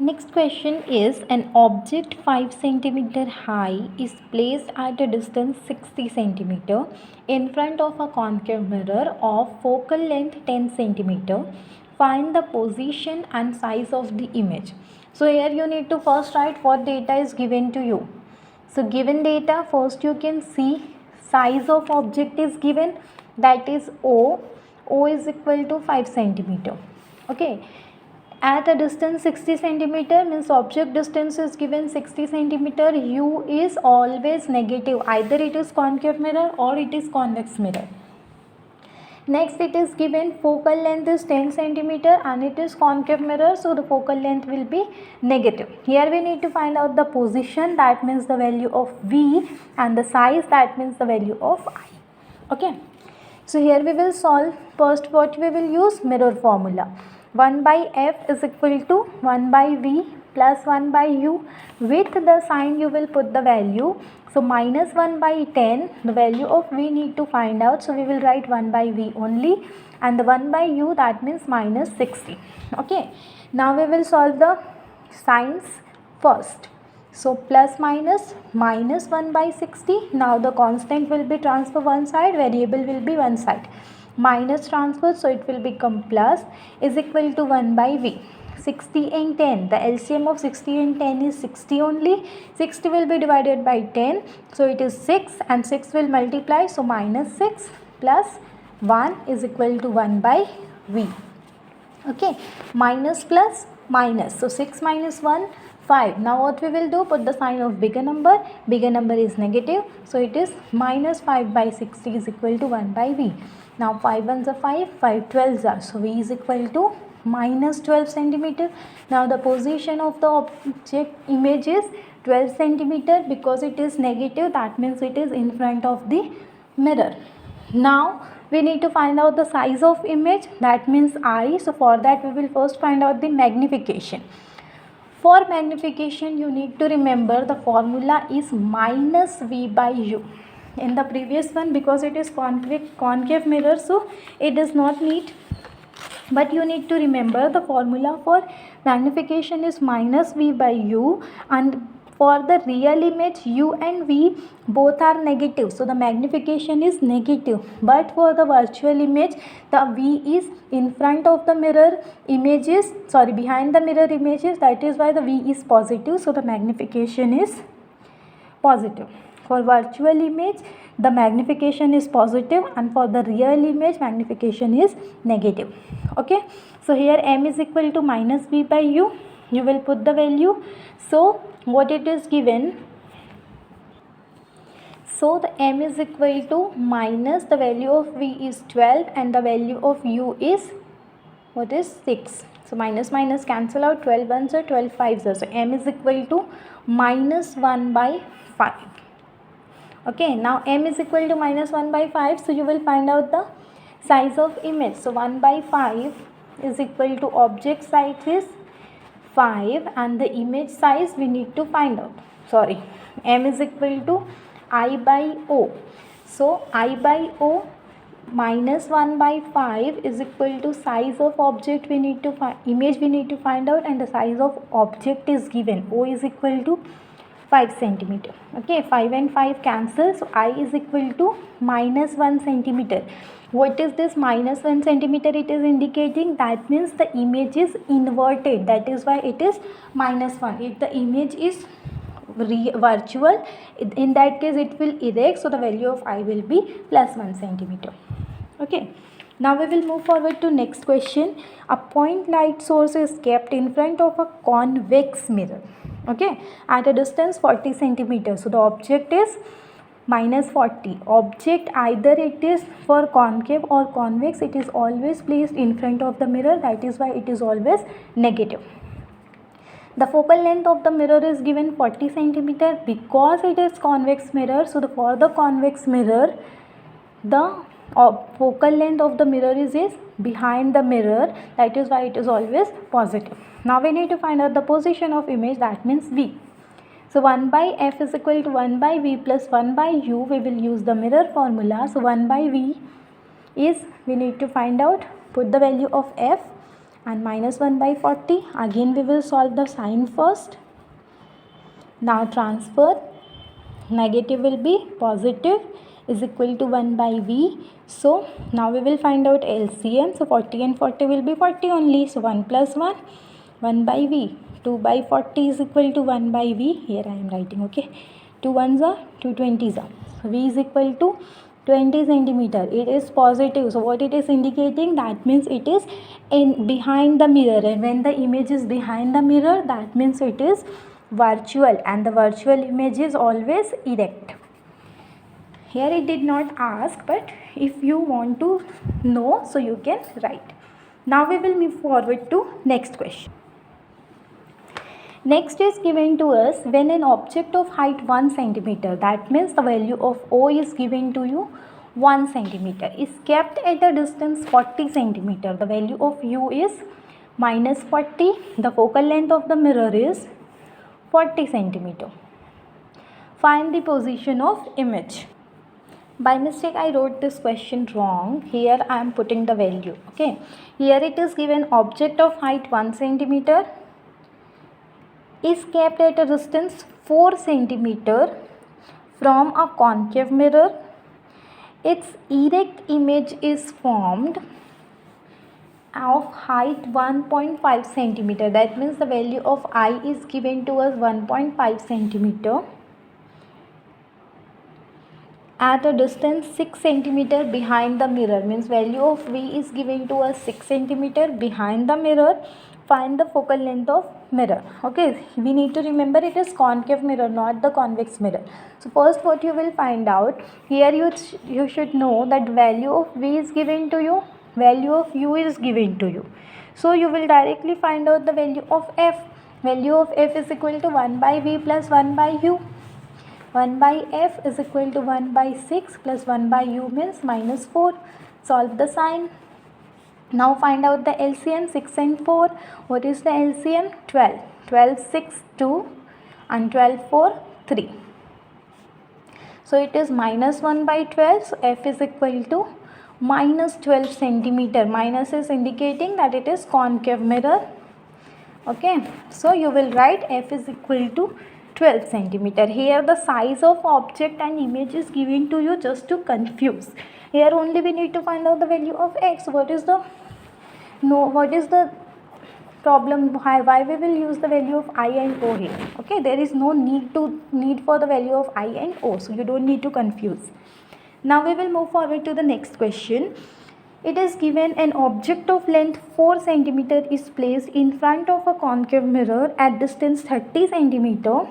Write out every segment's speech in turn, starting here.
Next question is, an object 5 centimeter high is placed at a distance 60 centimeter in front of a concave mirror of focal length 10 centimeter. Find the position and size of the image. So here you need to first write what data is given to you. So given data, first you can see size of object is given, that is O. O is equal to 5 centimeter. Okay. At a distance 60 centimeter means object distance is given 60 centimeter. U is always negative, either it is concave mirror or it is convex mirror. Next, it is given focal length is 10 centimeter and it is concave mirror, so the focal length will be negative. Here we need to find out the position, that means the value of V, and the size, that means the value of I. Okay. So here we will solve. First, what we will use? Mirror formula. 1 by F is equal to 1 by V plus 1 by U. With the sign you will put the value. So minus 1 by 10, the value of V need to find out. So we will write 1 by V only, and the 1 by U, that means minus 60. Okay. Now we will solve the signs first. So plus minus 1 by 60. Now the constant will be transfer one side, variable will be one side. Minus transfer, so it will become plus, is equal to 1 by V. 60 and 10, the LCM of 60 and 10 is 60 only. 60 will be divided by 10, so it is 6, and 6 will multiply, so minus 6 plus 1 is equal to 1 by V. Okay, minus plus minus, so 6 minus 1, 5. Now what we will do, put the sign of bigger number is negative, so it is minus 5 by 60 is equal to 1 by V. Now 5 ones are 5, 5 12s are, so V is equal to minus 12 centimeter. Now the position of the object image is 12 centimeter, because it is negative, that means it is in front of the mirror. Now we need to find out the size of image, that means I. So for that we will first find out the magnification. For magnification you need to remember the formula is minus V by U. In the previous one, because it is concave mirror, so it does not need, but you need to remember the formula for magnification is minus V by U, and for the real image U and V both are negative, so the magnification is negative. But for the virtual image, the V is in front of the mirror images, behind the mirror images, that is why the V is positive, so the magnification is positive. For virtual image the magnification is positive, and for the real image magnification is negative. Okay, so here M is equal to minus V by U. You will put the value. So what it is given, so the M is equal to minus, the value of V is 12 and the value of U is, what is 6. So minus minus cancel out, 12 ones are 12 fives are, so M is equal to minus 1 by 5. Okay, now M is equal to minus 1 by 5, so you will find out the size of image. So 1 by 5 is equal to object size is 5 and the image size we need to find out. M is equal to I by O. So I by O minus 1 by 5 is equal to size of object we need to find, image we need to find out, and the size of object is given. O is equal to 5 centimeter. Okay, 5 and 5 cancel, so I is equal to minus 1 centimeter. What is this minus 1 centimeter? It is indicating, that means the image is inverted, that is why it is minus 1. If the image is virtual, in that case it will erect, so the value of I will be plus 1 centimeter. Okay. Now we will move forward to next question. A point light source is kept in front of a convex mirror. Okay, at a distance 40 centimeters. So the object is minus 40. Object, either it is for concave or convex, it is always placed in front of the mirror, that is why it is always negative. The focal length of the mirror is given 40 centimeter because it is convex mirror. So for the convex mirror, the focal length of the mirror is behind the mirror, that is why it is always positive. Now we need to find out the position of image, that means V. So 1 by F is equal to 1 by V plus 1 by U. We will use the mirror formula. So 1 by V is, we need to find out, put the value of F, and minus 1 by 40. Again we will solve the sign first. Now transfer, negative will be positive is equal to 1 by v. So now we will find out LCM. So 40 and 40 will be 40 only. So 1 plus 1, 1 by v. 2 by 40 is equal to 1 by v. Here I am writing, okay. 2 ones are 2 20s are. So v is equal to 20 centimeter. It is positive. So what it is indicating? That means it is in behind the mirror, and when the image is behind the mirror, that means it is virtual, and the virtual image is always erect. Here it did not ask, but if you want to know, so you can write. Now we will move forward to next question. Next is given to us when an object of height 1 centimeter, that means the value of O is given to you 1 centimeter, is kept at a distance 40 centimeter. The value of U is minus 40. The focal length of the mirror is 40 centimeter. Find the position of image. By mistake I wrote this question wrong. Here I am putting the value. Okay. Here it is given object of height 1 centimeter is kept at a distance 4 centimeter from a concave mirror. Its erect image is formed of height 1.5 centimeter. That means the value of I is given to us 1.5 centimeter at a distance 6 centimeter behind the mirror. Means value of V is given to us 6 centimeter behind the mirror. Find the focal length of mirror. Okay, we need to remember it is concave mirror, not the convex mirror. So first what you will find out, here you should know that value of V is given to you, value of U is given to you. So you will directly find out the value of F. Value of F is equal to 1 by V plus 1 by U. 1 by F is equal to 1 by 6 plus 1 by U means minus 4. Solve the sign. Now find out the LCM. 6 and 4. What is the LCM? 12. 12, 6, 2 and 12, 4, 3. So it is minus 1 by 12. So F is equal to minus 12 centimeter. Minus is indicating that it is concave mirror. Okay. So you will write F is equal to 12 centimeter. Here the size of object and image is given to you just to confuse. Here only we need to find out the value of X. What is the problem? Why we will use the value of I and O here? Okay, there is no need for the value of I and O, so you don't need to confuse. Now we will move forward to the next question. It is given an object of length 4 centimeter is placed in front of a concave mirror at distance 30 centimeter.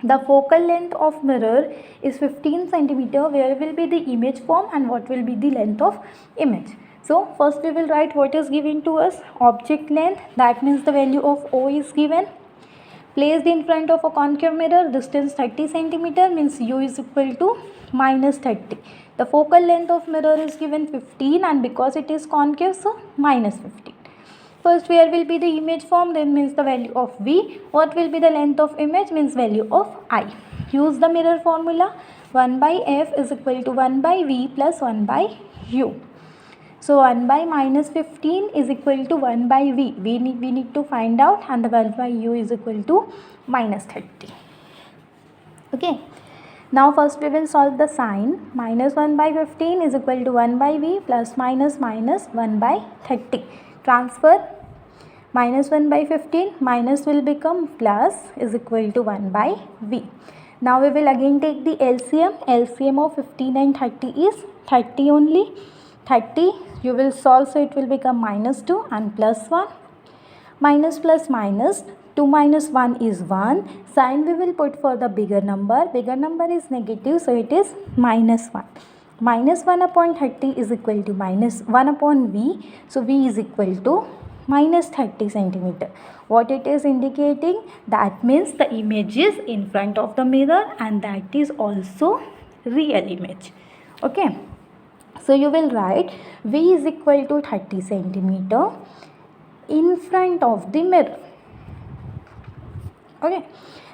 The focal length of mirror is 15 centimeter. Where will be the image form and what will be the length of image? So first we will write what is given to us. Object length, that means the value of O is given. Placed in front of a concave mirror, distance 30 centimeter means U is equal to minus 30. The focal length of mirror is given 15 and because it is concave, so minus 15. First where will be the image form, then means the value of V. What will be the length of image means value of I. Use the mirror formula. 1 by F is equal to 1 by V plus 1 by U. So 1 by minus 15 is equal to 1 by V. We need to find out, and the 1 by U is equal to minus 30. Okay. Now first we will solve the sign. Minus 1 by 15 is equal to 1 by V plus minus 1 by 30. Transfer. Minus 1 by 15, minus will become plus is equal to 1 by V. Now we will again take the LCM. LCM of 15 and 30 is 30 only. 30 you will solve, so it will become minus 2 and plus 1. Minus plus minus, 2 minus 1 is 1. Sign we will put for the bigger number. Bigger number is negative, so it is minus 1. Minus 1 upon 30 is equal to minus 1 upon V. So V is equal to minus 30 centimeter. What it is indicating? That means the image is in front of the mirror and that is also real image. Okay. So you will write V is equal to 30 centimeter in front of the mirror. Okay.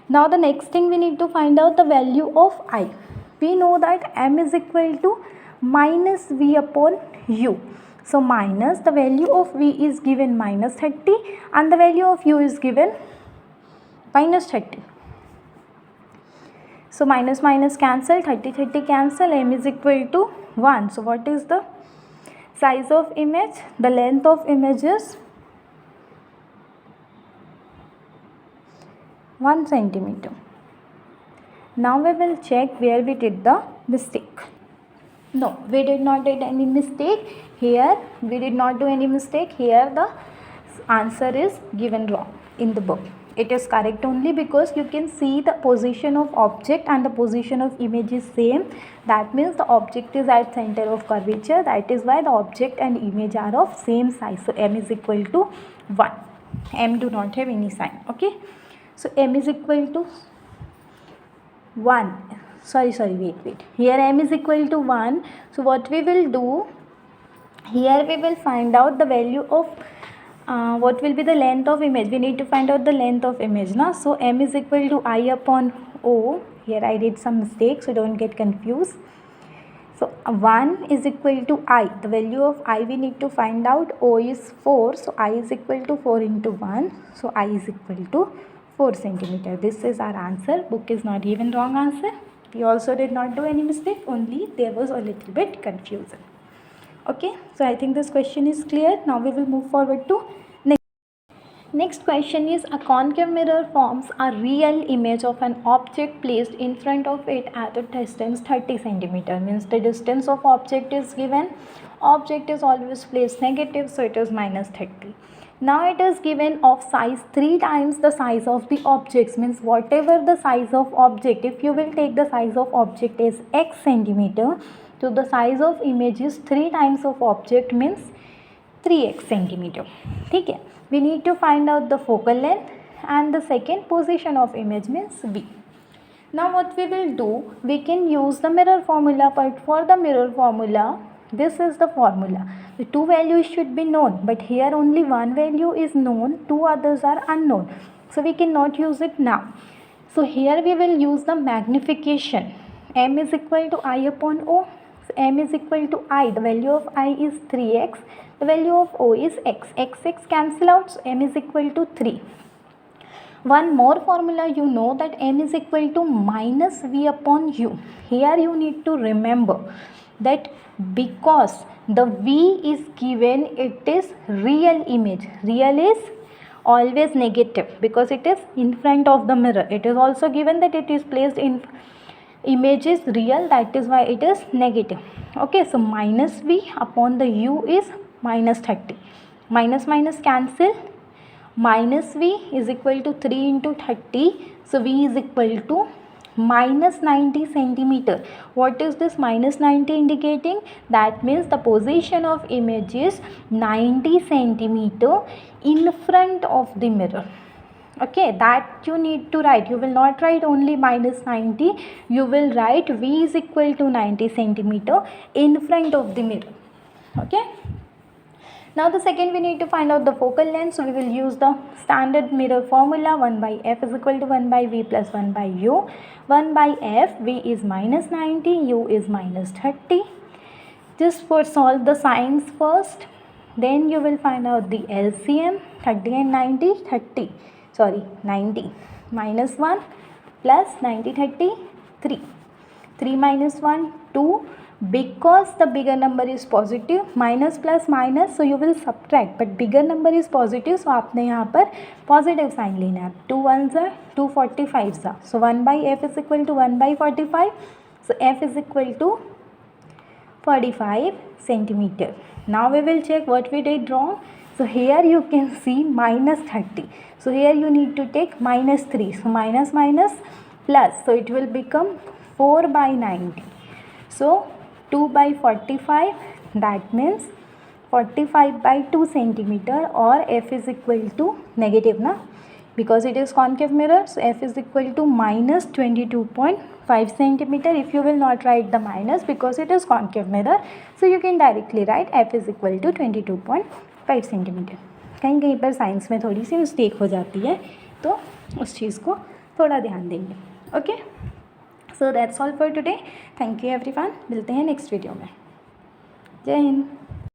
Now the next thing we need to find out the value of I. We know that M is equal to minus V upon U. So minus the value of V is given minus 30 and the value of U is given minus 30. So minus minus cancel, 30 cancel, M is equal to 1. So what is the size of image? The length of image is 1 centimeter. Now we will check where we did the mistake. No, we did not do any mistake. Here we did not do any mistake. Here the answer is given wrong in the book. It is correct only because you can see the position of object and the position of image is same. That means the object is at center of curvature. That is why the object and image are of same size. So M is equal to 1. M do not have any sign. Okay. So M is equal to 1. Wait. Here M is equal to 1. So what we will do, here we will find out the value of what will be the length of image. We need to find out the length of image now. So M is equal to I upon O. Here I did some mistake, so don't get confused. So 1 is equal to I. The value of I we need to find out. O is 4. So I is equal to 4 into 1. So I is equal to 4 centimeter. This is our answer. Book is not even wrong answer. We also did not do any mistake. Only there was a little bit confusion. Okay. So I think this question is clear. Now we will move forward to next question is a concave mirror forms a real image of an object placed in front of it at a distance 30 centimeter. Means the distance of object is given. Object is always placed negative, so it is minus 30. Now it is given of size 3 times the size of the objects. Means whatever the size of object, if you will take the size of object as x centimeter, so the size of image is 3 times of object means 3x centimeter. Okay. We need to find out the focal length and the second position of image means V. Now what we will do, we can use the mirror formula, but for the mirror formula, this is the formula. The two values should be known, but here only one value is known, two others are unknown. So we cannot use it now. So here we will use the magnification. M is equal to I upon O. So M is equal to I. The value of I is 3x. The value of O is x. X cancel out. So M is equal to 3. One more formula you know, that M is equal to minus V upon U. Here you need to remember that because the V is given, it is real image. Real is always negative because it is in front of the mirror. It is also given that it is placed in image is real, that is why it is negative. Okay, so minus V upon the U is minus 30. Minus minus cancel. Minus V is equal to 3 into 30. So V is equal to minus 90 centimeter. What is this minus 90 indicating? That means the position of image is 90 centimeter in front of the mirror. Okay, that you need to write. You will not write only minus 90. You will write V is equal to 90 centimeter in front of the mirror. Okay. Now the second we need to find out the focal length. So we will use the standard mirror formula. 1 by f is equal to 1 by v plus 1 by u. 1 by f, v is minus 90, u is minus 30. Just for solve the signs first. Then you will find out the LCM. 30 and 90, 30. Sorry, 90. Minus 1 plus 90, 30, 3. 3 minus 1, 2. Because the bigger number is positive, minus plus minus, so you will subtract, but bigger number is positive, so आपने यहाँ पर positive sign लेना है. 2 1s are 2 45s are. So 1 by f is equal to 1 by 45. So f is equal to 45 centimeter. Now we will check what we did wrong. So here you can see minus 30. So here you need to take minus 3. So minus minus plus. So it will become 4 by 90. So 2 by 45, that means 45 by 2 centimeter, or f is equal to negative na, because it is concave mirror. So f is equal to minus 22.5 centimeter. If you will not write the minus because it is concave mirror, so you can directly write f is equal to 22.5 centimeter. कहीं कहीं पर science में थोड़ी सी mistake हो जाती है, तो उस चीज़ को थोड़ा ध्यान देंगे. Okay, so that's all for today. Thank you everyone. मिलते हैं नेक्स्ट वीडियो में. जय हिंद.